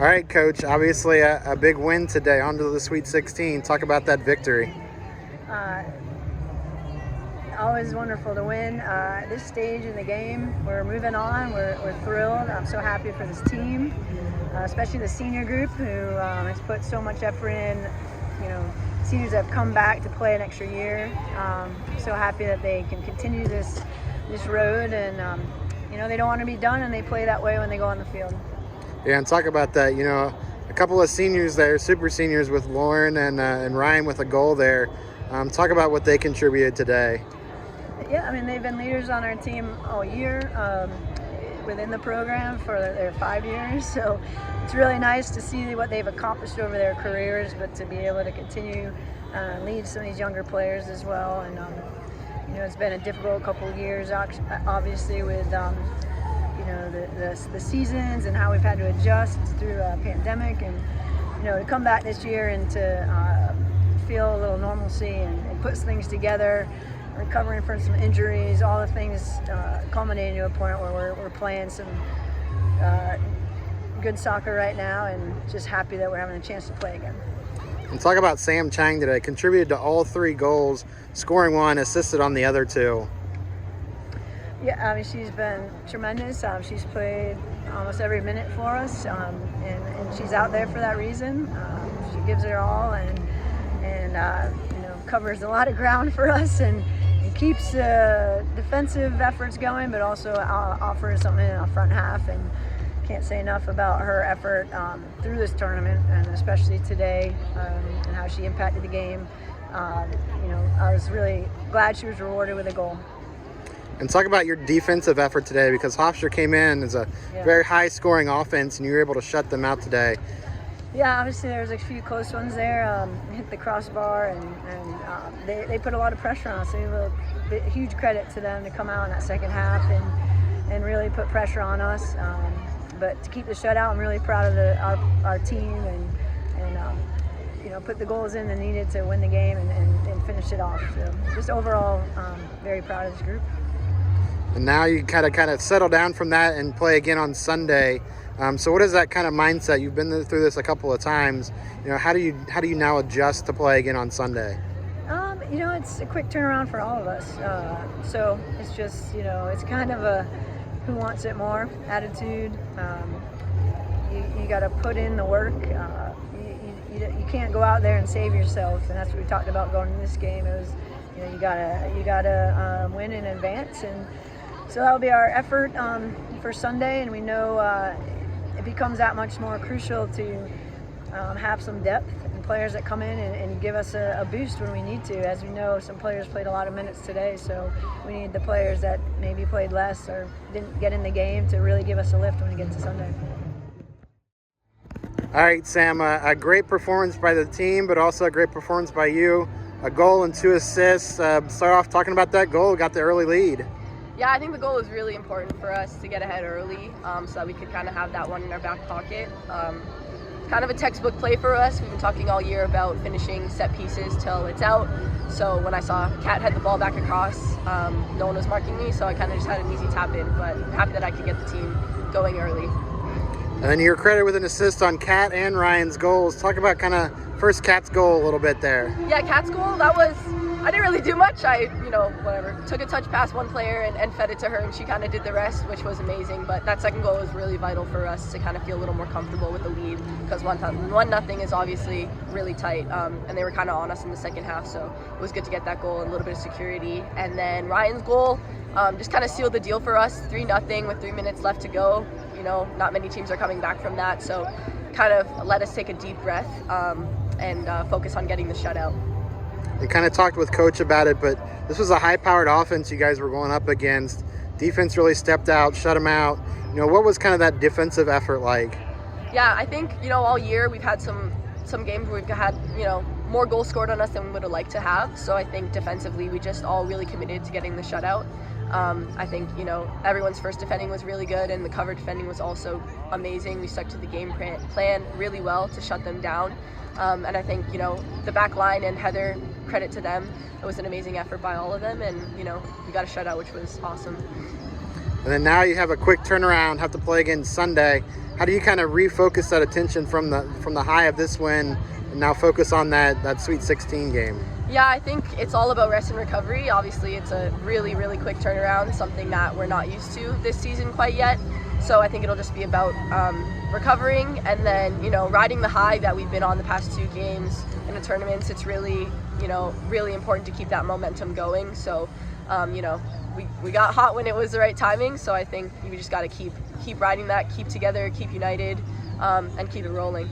All right, Coach, obviously a big win today, on to the Sweet 16. Talk about that victory. Always wonderful to win. At this stage in the game, we're moving on. We're thrilled. I'm so happy for this team, especially the senior group who has put so much effort in. Seniors have come back to play an extra year. I'm so happy that they can continue this road, and they don't want to be done, and they play that way when they go on the field. Yeah, and talk about that. A couple of seniors there, super seniors, with Lauren and Ryan with a goal there. Talk about what they contributed today. Yeah, they've been leaders on our team all year, within the program for their 5 years. So it's really nice to see what they've accomplished over their careers, but to be able to continue lead some of these younger players as well. And it's been a difficult couple of years, obviously, with the seasons and how we've had to adjust through a pandemic, and to come back this year and to feel a little normalcy and put things together, recovering from some injuries, all the things culminating to a point where we're playing some good soccer right now, and just happy that we're having a chance to play again. And talk about Sam Chang today. Contributed to all 3 goals, scoring 1, assisted on the other 2. Yeah, she's been tremendous. She's played almost every minute for us, and she's out there for that reason. She gives her all, and covers a lot of ground for us, and keeps defensive efforts going, but also offers something in the front half. And can't say enough about her effort through this tournament, and especially today, and how she impacted the game. I was really glad she was rewarded with a goal. And talk about your defensive effort today, because Hofstra came in as a very high-scoring offense, and you were able to shut them out today. Yeah, obviously there was a few close ones there. Hit the crossbar, and they put a lot of pressure on us. So huge credit to them to come out in that second half and really put pressure on us. But to keep the shutout, I'm really proud of our team, and put the goals in that needed to win the game and finish it off. So just overall, very proud of this group. And now you kind of settle down from that and play again on Sunday. So what is that kind of mindset? You've been through this a couple of times. How do you now adjust to play again on Sunday? It's a quick turnaround for all of us. So it's just, it's kind of a who wants it more attitude. You got to put in the work. You can't go out there and save yourself, and that's what we talked about going in this game. It was, you gotta win in advance, and so that'll be our effort for Sunday. And we know it becomes that much more crucial to have some depth and players that come in and give us a boost when we need to. As we know, some players played a lot of minutes today, so we need the players that maybe played less or didn't get in the game to really give us a lift when we get to Sunday. All right, Sam, a great performance by the team, but also a great performance by you. A goal and 2 assists. Start off talking about that goal. Got the early lead. Yeah, I think the goal was really important for us to get ahead early, so that we could kind of have that one in our back pocket. Kind of a textbook play for us. We've been talking all year about finishing set pieces till it's out. So when I saw Kat head the ball back across, no one was marking me, so I kind of just had an easy tap in. But happy that I could get the team going early. And then your credit with an assist on Kat and Ryan's goals. Talk about kind of first Kat's goal a little bit there. Yeah, Kat's goal, I didn't really do much. Took a touch past one player and fed it to her, and she kind of did the rest, which was amazing. But that second goal was really vital for us to kind of feel a little more comfortable with the lead, because 1-0 is obviously really tight, and they were kind of on us in the second half, so it was good to get that goal and a little bit of security. And then Ryan's goal just kind of sealed the deal for us, 3-0 with 3 minutes left to go. Not many teams are coming back from that, so kind of let us take a deep breath and focus on getting the shutout. We kind of talked with Coach about it, but this was a high-powered offense you guys were going up against. Defense really stepped out, shut them out. What was kind of that defensive effort like? Yeah, I think, all year we've had some games where we've had, more goals scored on us than we would have liked to have. So I think defensively we just all really committed to getting the shutout. I think, everyone's first defending was really good, and the cover defending was also amazing. We stuck to the game plan really well to shut them down. And I think, the back line and Heather, credit to them. It was an amazing effort by all of them, and, we got a shutout, which was awesome. And then now you have a quick turnaround, have to play again Sunday. how do you kind of refocus that attention from the high of this win and now focus on that Sweet 16 game? Yeah, I think it's all about rest and recovery. Obviously, it's a really, really quick turnaround, something that we're not used to this season quite yet. So I think it'll just be about recovering and then, riding the high that we've been on the past 2 games in the tournaments. It's really, really important to keep that momentum going. So, we got hot when it was the right timing. So I think we just got to keep riding that, keep together, keep united, and keep it rolling.